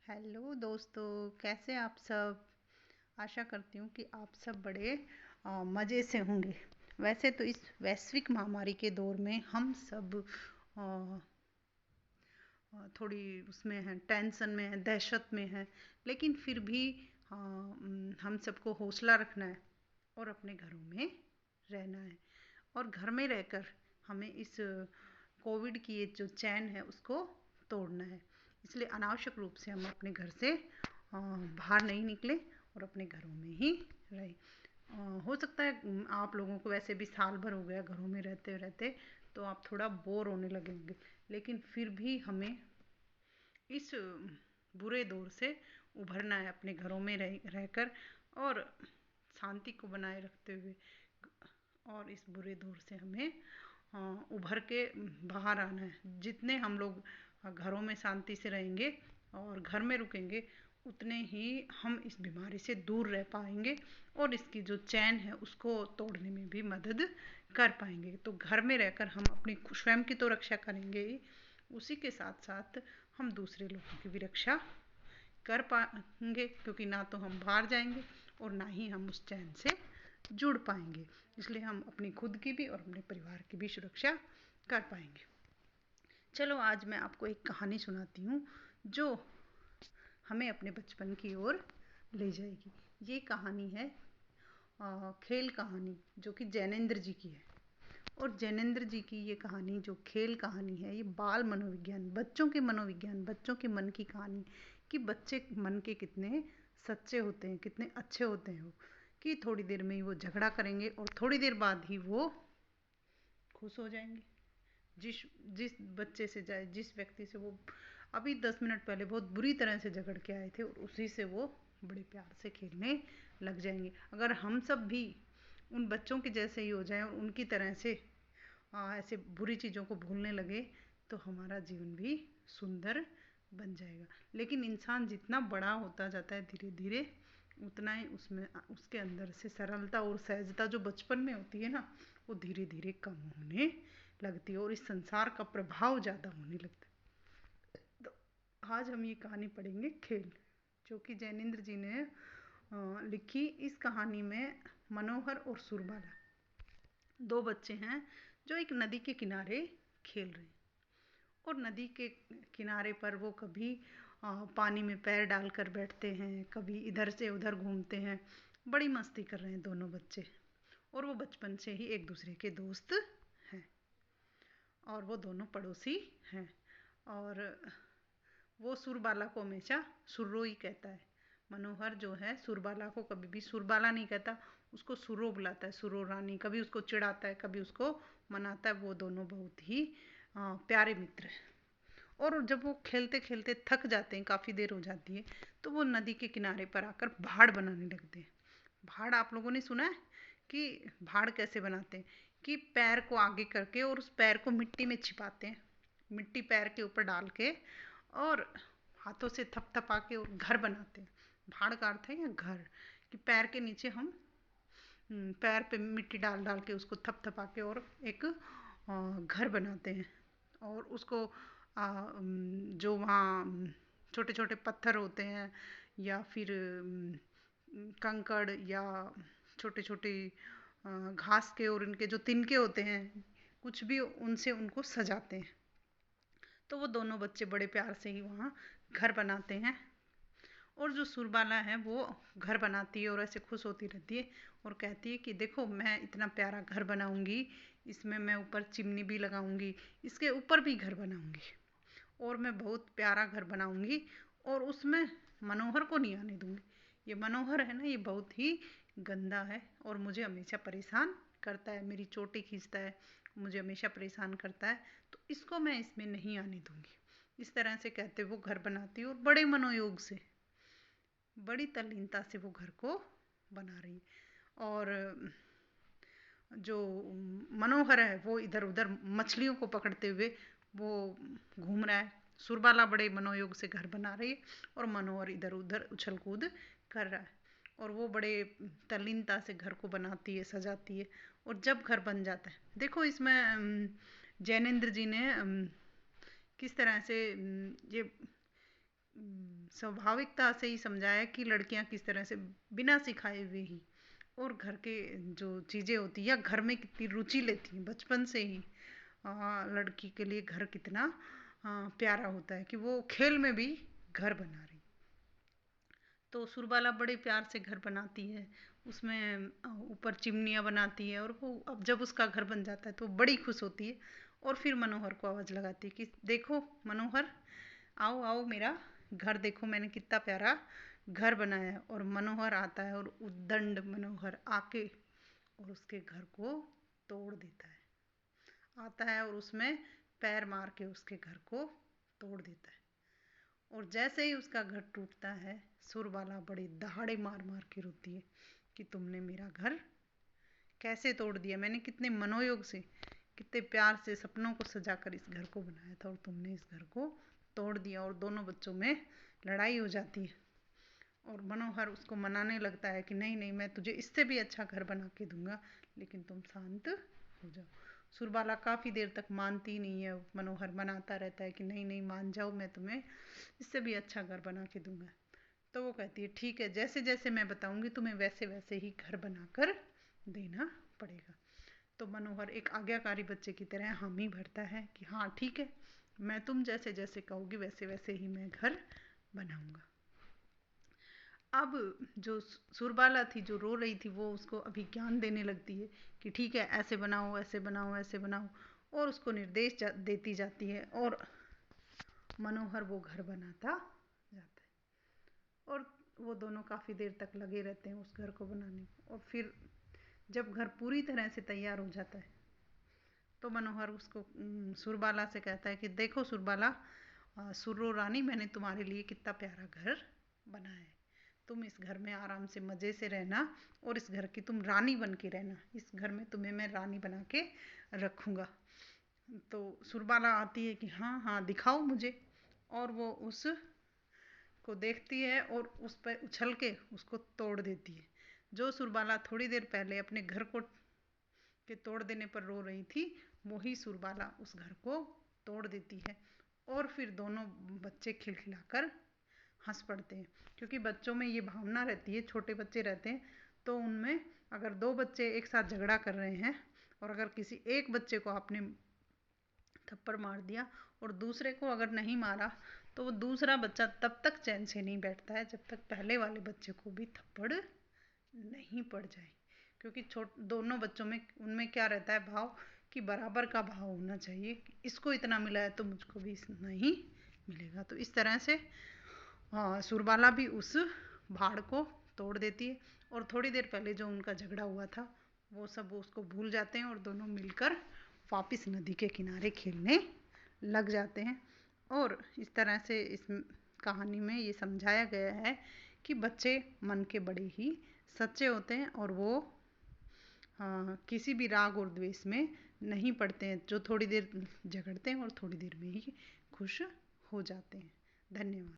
Hello दोस्तों, कैसे आप सब। आशा करती हूँ कि आप सब बड़े मज़े से होंगे। वैसे तो इस वैश्विक महामारी के दौर में हम सब अ, थोड़ी उसमें हैं, टेंशन में हैं, दहशत में हैं। लेकिन फिर भी हम सबको हौसला रखना है और अपने घरों में रहना है। और घर में रहकर हमें इस कोविड की ये जो चैन है उसको तोड़ना है। इसलिए अनावश्यक रूप से हम अपने घर से बाहर नहीं निकले और अपने घरों में ही रहें। हो सकता है आप लोगों को वैसे भी साल भर हो गया घरों में रहते रहते, तो आप थोड़ा बोर होने लगे होंगे। लेकिन फिर भी हमें इस बुरे दौर से उभरना है अपने घरों में रहकर और शांति को बनाए रखते हुए। और इस बुरे दौर से हमें उभर के बाहर आना है। जितने हम लोग घरों में शांति से रहेंगे और घर में रुकेंगे, उतने ही हम इस बीमारी से दूर रह पाएंगे और इसकी जो चैन है उसको तोड़ने में भी मदद कर पाएंगे। तो घर में रहकर हम अपनी स्वयं की तो रक्षा करेंगे ही, उसी के साथ साथ हम दूसरे लोगों की भी रक्षा कर पाएंगे, क्योंकि ना तो हम बाहर जाएंगे और ना ही हम उस चैन से जुड़ पाएंगे। इसलिए हम अपनी खुद की भी और अपने परिवार की भी सुरक्षा कर पाएंगे। चलो आज मैं आपको एक कहानी सुनाती हूँ जो हमें अपने बचपन की ओर ले जाएगी। ये कहानी है खेल कहानी, जो कि जैनेंद्र जी की है। और जैनेंद्र जी की ये कहानी जो खेल कहानी है, ये बाल मनोविज्ञान, बच्चों के मनोविज्ञान, बच्चों के मन की कहानी, कि बच्चे मन के कितने सच्चे होते हैं, कितने अच्छे होते हैं वो, कि थोड़ी देर में ही वो झगड़ा करेंगे और थोड़ी देर बाद ही वो खुश हो जाएंगे। जिस जिस बच्चे से जाए, जिस व्यक्ति से वो अभी 10 मिनट पहले बहुत बुरी तरह से झगड़ के आए थे, और उसी से वो बड़े प्यार से खेलने लग जाएंगे। अगर हम सब भी उन बच्चों के जैसे ही हो जाएं और उनकी तरह से ऐसे बुरी चीज़ों को भूलने लगे, तो हमारा जीवन भी सुंदर बन जाएगा। लेकिन इंसान जितना बड़ा होता जाता है धीरे धीरे, उतना ही उसमें उसके अंदर से सरलता और सहजता जो बचपन में होती है ना, वो धीरे धीरे कम होने लगती है और इस संसार का प्रभाव ज़्यादा होने लगता है। तो आज हम ये कहानी पढ़ेंगे खेल, जो कि जैनेंद्र जी ने लिखी। इस कहानी में मनोहर और सुरबाला दो बच्चे हैं जो एक नदी के किनारे खेल रहे हैं। और नदी के किनारे पर वो कभी पानी में पैर डालकर बैठते हैं, कभी इधर से उधर घूमते हैं। बड़ी मस्ती कर रहे हैं दोनों बच्चे, और वो बचपन से ही एक दूसरे के दोस्त हैं और वो दोनों पड़ोसी हैं। और वो सुरबाला को हमेशा सुर्रो ही कहता है। मनोहर जो है सुरबाला को कभी भी सुरबाला नहीं कहता, उसको सुर्रो बुलाता है, सुर्रो रानी। कभी उसको चिढ़ाता है, कभी उसको मनाता है। वो दोनों बहुत ही प्यारे मित्र हैं। और जब वो खेलते खेलते थक जाते हैं, काफ़ी देर हो जाती है, तो वो नदी के किनारे पर आकर भाड़ बनाने लगते हैं। भाड़ आप लोगों ने सुना है कि भाड़ कैसे बनाते हैं, कि पैर को आगे करके और उस पैर को मिट्टी में छिपाते हैं, मिट्टी पैर के ऊपर डाल के और हाथों से थपथपा के और घर बनाते हैं। भाड़ का अर्थ है या घर, कि पैर के नीचे हम पैर पे मिट्टी डाल डाल के उसको थपथपा के और एक घर बनाते हैं। और उसको जो वहाँ छोटे छोटे पत्थर होते हैं या फिर कंकड़ या छोटे छोटे घास के और इनके जो तिनके होते हैं, कुछ भी उनसे उनको सजाते हैं। तो वो दोनों बच्चे बड़े प्यार से ही वहाँ घर बनाते हैं। और जो सुरबाला है वो घर बनाती है और ऐसे खुश होती रहती है और कहती है कि देखो मैं इतना प्यारा घर बनाऊंगी, इसमें मैं ऊपर चिमनी भी लगाऊंगी, इसके ऊपर भी घर बनाऊंगी, और मैं बहुत प्यारा घर बनाऊंगी और उसमें मनोहर को नहीं आने दूंगी। ये मनोहर है ना, ये बहुत ही गंदा है और मुझे हमेशा परेशान करता है, मेरी चोटी खींचता है, मुझे हमेशा परेशान करता है, तो इसको मैं इसमें नहीं आने दूंगी। इस तरह से कहते वो घर बनाती है और बड़े मनोयोग से, बड़ी तल्लीनता से वो घर को बना रही है। और जो मनोहर है वो इधर उधर मछलियों को पकड़ते हुए वो घूम रहा है। सुरबाला बड़े मनोयोग से घर बना रही है और मनोहर इधर उधर उछल कूद कर रहा है। और वो बड़े तल्लीनता से घर को बनाती है, सजाती है। और जब घर बन जाता है, देखो इसमें जैनेंद्र जी ने किस तरह से ये स्वाभाविकता से ही समझाया कि लड़कियां किस तरह से बिना सिखाए हुए ही और घर के जो चीज़ें होती हैं या घर में कितनी रुचि लेती हैं बचपन से ही। लड़की के लिए घर कितना प्यारा होता है कि वो खेल में भी घर बना रही। तो सुरबाला बड़े प्यार से घर बनाती है, उसमें ऊपर चिमनियाँ बनाती है, और वो अब जब उसका घर बन जाता है तो बड़ी खुश होती है। और फिर मनोहर को आवाज़ लगाती है कि देखो मनोहर, आओ आओ मेरा घर देखो, मैंने कितना प्यारा घर बनाया है। और मनोहर आता है और उद्दंड मनोहर आके और उसके घर को तोड़ देता है। आता है और उसमें पैर मार के उसके घर को तोड़ देता है। और जैसे ही उसका घर टूटता है, सुरबाला बड़ी दहाड़े मार मार के रोती है कि तुमने मेरा घर कैसे तोड़ दिया। मैंने कितने मनोयोग से, कितने प्यार से सपनों को सजा कर इस घर को बनाया था और तुमने इस घर को तोड़ दिया। और दोनों बच्चों में लड़ाई हो जाती है और मनोहर उसको मनाने लगता है कि नहीं नहीं, मैं तुझे इससे भी अच्छा घर बना के दूंगा, लेकिन तुम शांत हो जाओ। सुरबाला काफ़ी देर तक मानती नहीं है, मनोहर मनाता रहता है कि नहीं नहीं मान जाओ, मैं तुम्हें इससे भी अच्छा घर बना के दूंगा। तो वो कहती है ठीक है, जैसे जैसे मैं बताऊंगी तुम्हें वैसे वैसे ही घर बनाकर देना पड़ेगा। तो मनोहर एक आज्ञाकारी बच्चे की तरह हामी भरता है कि हाँ ठीक है, मैं तुम जैसे जैसे कहोगी वैसे वैसे ही मैं घर बनाऊंगा। अब जो सुरबाला थी जो रो रही थी, वो उसको अभी ज्ञान देने लगती है कि ठीक है, ऐसे बनाओ ऐसे बनाओ ऐसे बनाओ, और उसको निर्देश देती जाती है। और मनोहर वो घर बनाता जाता है और वो दोनों काफ़ी देर तक लगे रहते हैं उस घर को बनाने में। और फिर जब घर पूरी तरह से तैयार हो जाता है तो मनोहर उसको सुरबाला से कहता है कि देखो सुरबाला, सुर्रो रानी, मैंने तुम्हारे लिए कितना प्यारा घर बनाया है। तुम इस घर में आराम से मज़े से रहना और इस घर की तुम रानी बन के रहना। इस घर में तुम्हें मैं रानी बना के रखूँगा। तो सुरबाला आती है कि हाँ हाँ दिखाओ मुझे, और वो उस को देखती है और उस पर उछल के उसको तोड़ देती है। जो सुरबाला थोड़ी देर पहले अपने घर को के तोड़ देने पर रो रही थी, वही सुरबाला उस घर को तोड़ देती है। और फिर दोनों बच्चे खिलखिलाकर हंस पड़ते हैं, क्योंकि बच्चों में ये भावना रहती है, छोटे बच्चे रहते हैं तो उनमें अगर दो बच्चे एक साथ झगड़ा कर रहे हैं और अगर किसी एक बच्चे को आपने थप्पड़ मार दिया और दूसरे को अगर नहीं मारा, तो वो दूसरा बच्चा तब तक चैन से नहीं बैठता है जब तक पहले वाले बच्चे को भी थप्पड़ नहीं पड़ जाए। क्योंकि दोनों बच्चों में उनमें क्या रहता है भाव, कि बराबर का भाव होना चाहिए, इसको इतना मिला है तो मुझको भी इतना ही मिलेगा। तो इस तरह से सुरबाला भी उस भाड़ को तोड़ देती है और थोड़ी देर पहले जो उनका झगड़ा हुआ था वो सब वो उसको भूल जाते हैं और दोनों मिलकर वापस नदी के किनारे खेलने लग जाते हैं। और इस तरह से इस कहानी में ये समझाया गया है कि बच्चे मन के बड़े ही सच्चे होते हैं और वो किसी भी राग और द्वेष में नहीं पड़ते हैं, जो थोड़ी देर झगड़ते हैं और थोड़ी देर में ही खुश हो जाते हैं। धन्यवाद।